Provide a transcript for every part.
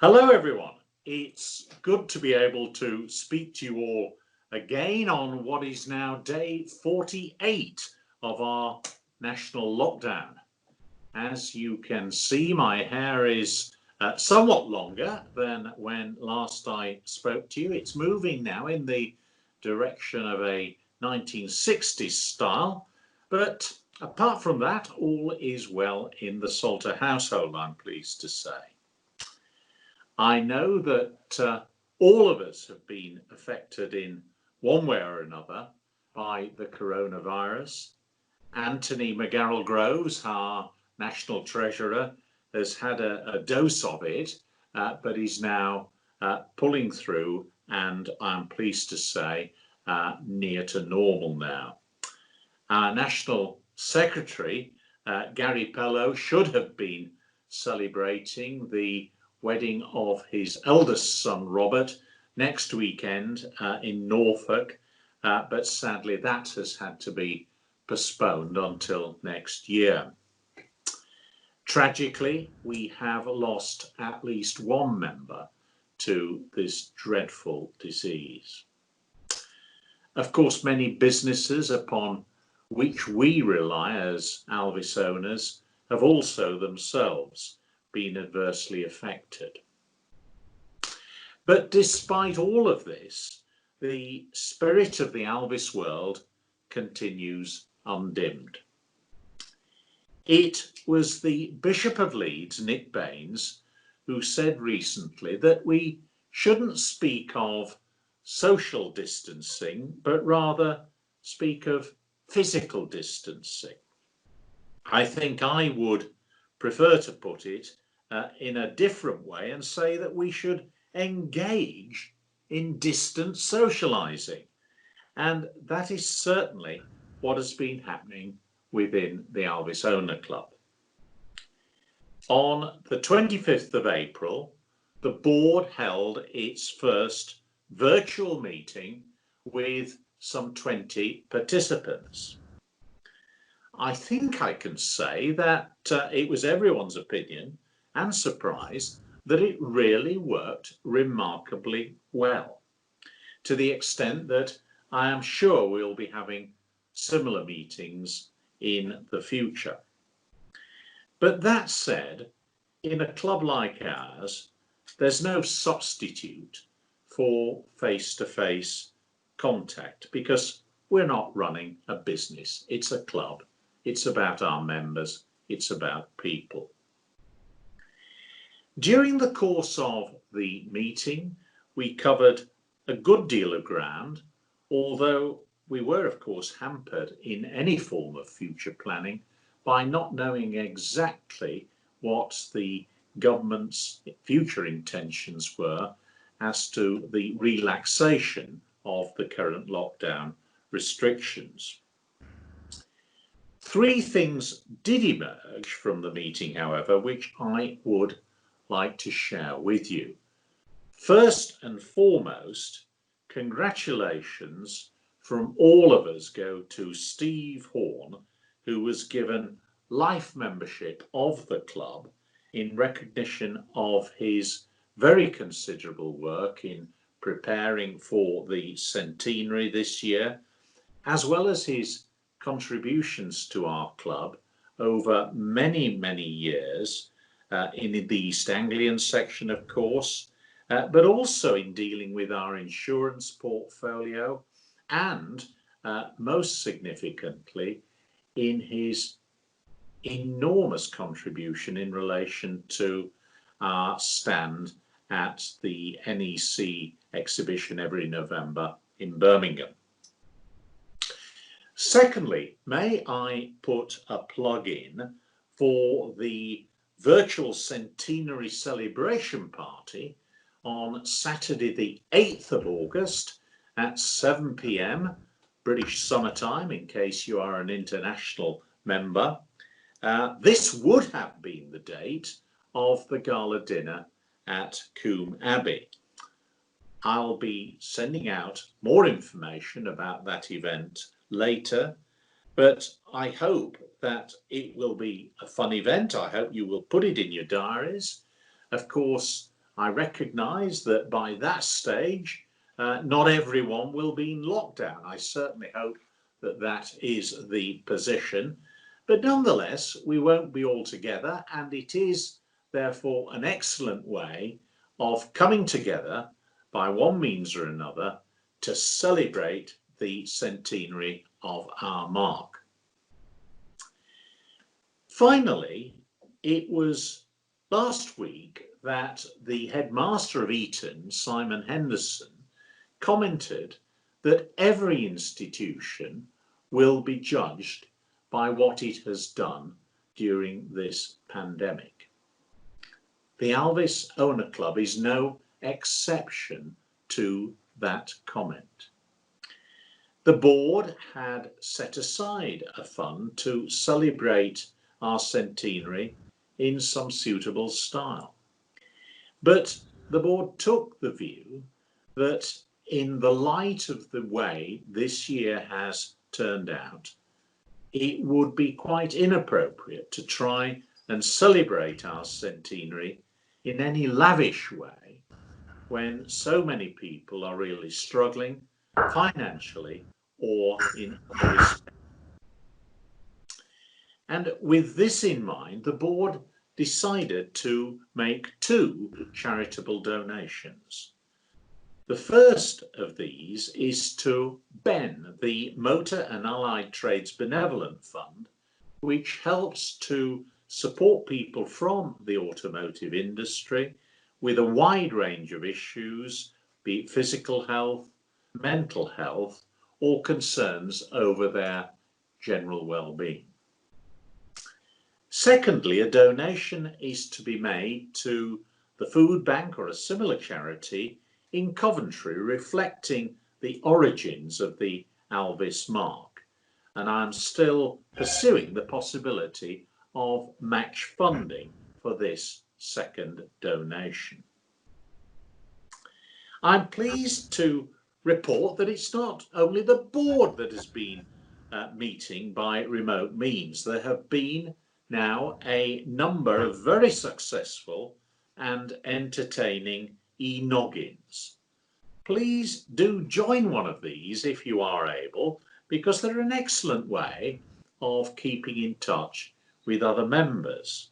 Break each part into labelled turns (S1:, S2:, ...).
S1: Hello everyone. It's good to be able to speak to you all again on what is now day 48 of our national lockdown. As you can see, my hair is somewhat longer than when last I spoke to you. It's moving now in the direction of a 1960s style, but apart from that, all is well in the Salter household, I'm pleased to say. I know that all of us have been affected in one way or another by the coronavirus. Anthony McGarrell-Groves, our National Treasurer, has had a dose of it, but is now pulling through, and I'm pleased to say near to normal now. Our National Secretary, Gary Pello, should have been celebrating the wedding of his eldest son Robert next weekend in Norfolk, but sadly that has had to be postponed until next year. Tragically, we have lost at least one member to this dreadful disease. Of course, many businesses upon which we rely as Alvis owners have also themselves been adversely affected. But despite all of this, the spirit of the Alvis world continues undimmed. It was the Bishop of Leeds, Nick Baines, who said recently that we shouldn't speak of social distancing, but rather speak of physical distancing. I think I would prefer to put it in a different way and say that we should engage in distance socializing. And that is certainly what has been happening within the Alvis Owner Club. On the 25th of April, the board held its first virtual meeting with some 20 participants. I think I can say that it was everyone's opinion and surprise that it really worked remarkably well, to the extent that I am sure we'll be having similar meetings in the future. But that said, in a club like ours, there's no substitute for face-to-face contact because we're not running a business. It's a club. It's about our members. It's about people. During the course of the meeting, we covered a good deal of ground, although we were, of course, hampered in any form of future planning by not knowing exactly what the government's future intentions were as to the relaxation of the current lockdown restrictions. Three things did emerge from the meeting, however, which I would like to share with you. First and foremost, congratulations from all of us go to Steve Horn, who was given life membership of the club in recognition of his very considerable work in preparing for the centenary this year, as well as his contributions to our club over many, many years in the East Anglian section, of course, but also in dealing with our insurance portfolio and most significantly in his enormous contribution in relation to our stand at the NEC exhibition every November in Birmingham. Secondly, may I put a plug in for the virtual centenary celebration party on Saturday the 8th of August at 7 p.m. British Summer Time, in case you are an international member. This would have been the date of the gala dinner at Coombe Abbey. I'll be sending out more information about that event later, but I hope that it will be a fun event. I hope you will put it in your diaries. Of course, I recognise that by that stage, not everyone will be in lockdown. I certainly hope that that is the position. But nonetheless, we won't be all together, and it is therefore an excellent way of coming together by one means or another to celebrate the centenary of our mark. Finally, it was last week that the headmaster of Eton, Simon Henderson, commented that every institution will be judged by what it has done during this pandemic. The Alvis Owner Club is no exception to that comment. The board had set aside a fund to celebrate our centenary in some suitable style. But the board took the view that in the light of the way this year has turned out, it would be quite inappropriate to try and celebrate our centenary in any lavish way when so many people are really struggling financially or in other respects. And with this in mind, the board decided to make 2 charitable donations. The first of these is to BEN, the Motor and Allied Trades Benevolent Fund, which helps to support people from the automotive industry with a wide range of issues, be it physical health, mental health, or concerns over their general well-being. Secondly, a donation is to be made to the Food Bank or a similar charity in Coventry, reflecting the origins of the Alvis mark. And I'm still pursuing the possibility of match funding for this second donation. I'm pleased to report that it's not only the board that has been meeting by remote means. There have been now a number of very successful and entertaining e-noggins. Please do join one of these if you are able, because they're an excellent way of keeping in touch with other members.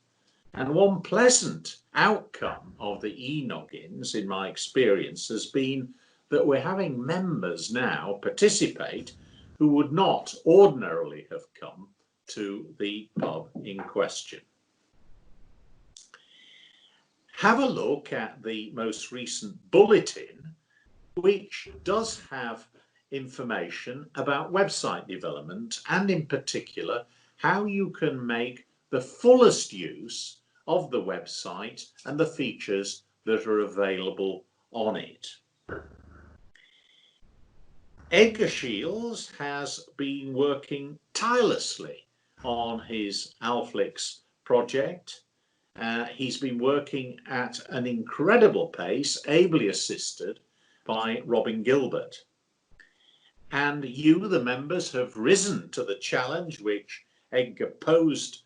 S1: And one pleasant outcome of the e-noggins, in my experience, has been that we're having members now participate who would not ordinarily have come to the pub in question. Have a look at the most recent bulletin, which does have information about website development and in particular how you can make the fullest use of the website and the features that are available on it. Edgar Shields has been working tirelessly on his AlvFlix project. He's been working at an incredible pace, ably assisted by Robin Gilbert. And you, the members, have risen to the challenge which Edgar posed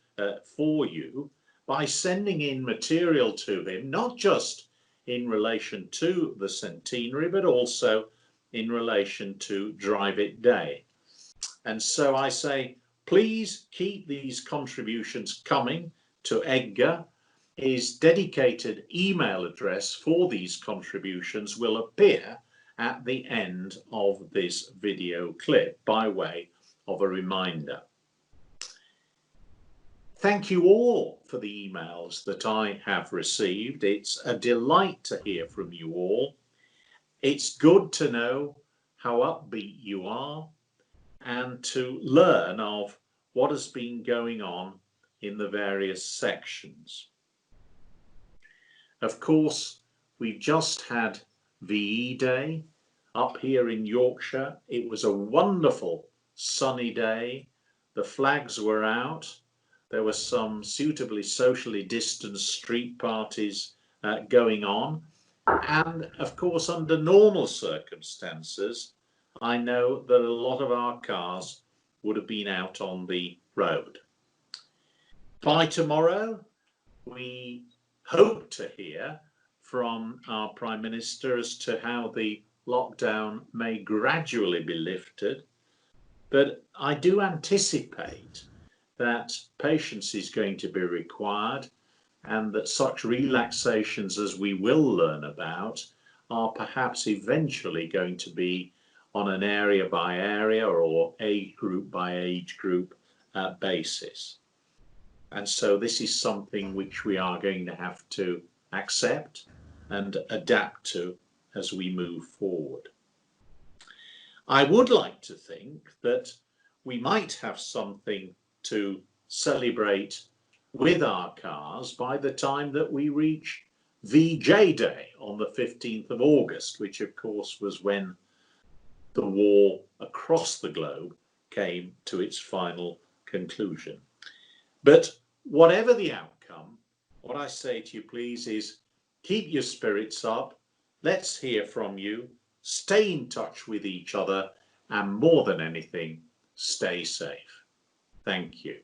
S1: for you by sending in material to him, not just in relation to the centenary, but also in relation to Drive It Day. And so I say, please keep these contributions coming to Edgar. His dedicated email address for these contributions will appear at the end of this video clip by way of a reminder. Thank you all for the emails that I have received. It's a delight to hear from you all. It's good to know how upbeat you are and to learn of what has been going on in the various sections. Of course, we've just had VE Day up here in Yorkshire. It was a wonderful sunny day. The flags were out. There were some suitably socially distanced street parties going on. And of course, under normal circumstances, I know that a lot of our cars would have been out on the road. By tomorrow, we hope to hear from our Prime Minister as to how the lockdown may gradually be lifted, but I do anticipate that patience is going to be required, and that such relaxations as we will learn about are perhaps eventually going to be on an area by area or age group by age group basis. And so this is something which we are going to have to accept and adapt to as we move forward. I would like to think that we might have something to celebrate with our cars by the time that we reach VJ Day on the 15th of August, which of course was when the war across the globe came to its final conclusion. But whatever the outcome, what I say to you, please, is keep your spirits up. Let's hear from you. Stay in touch with each other, and more than anything, stay safe. Thank you.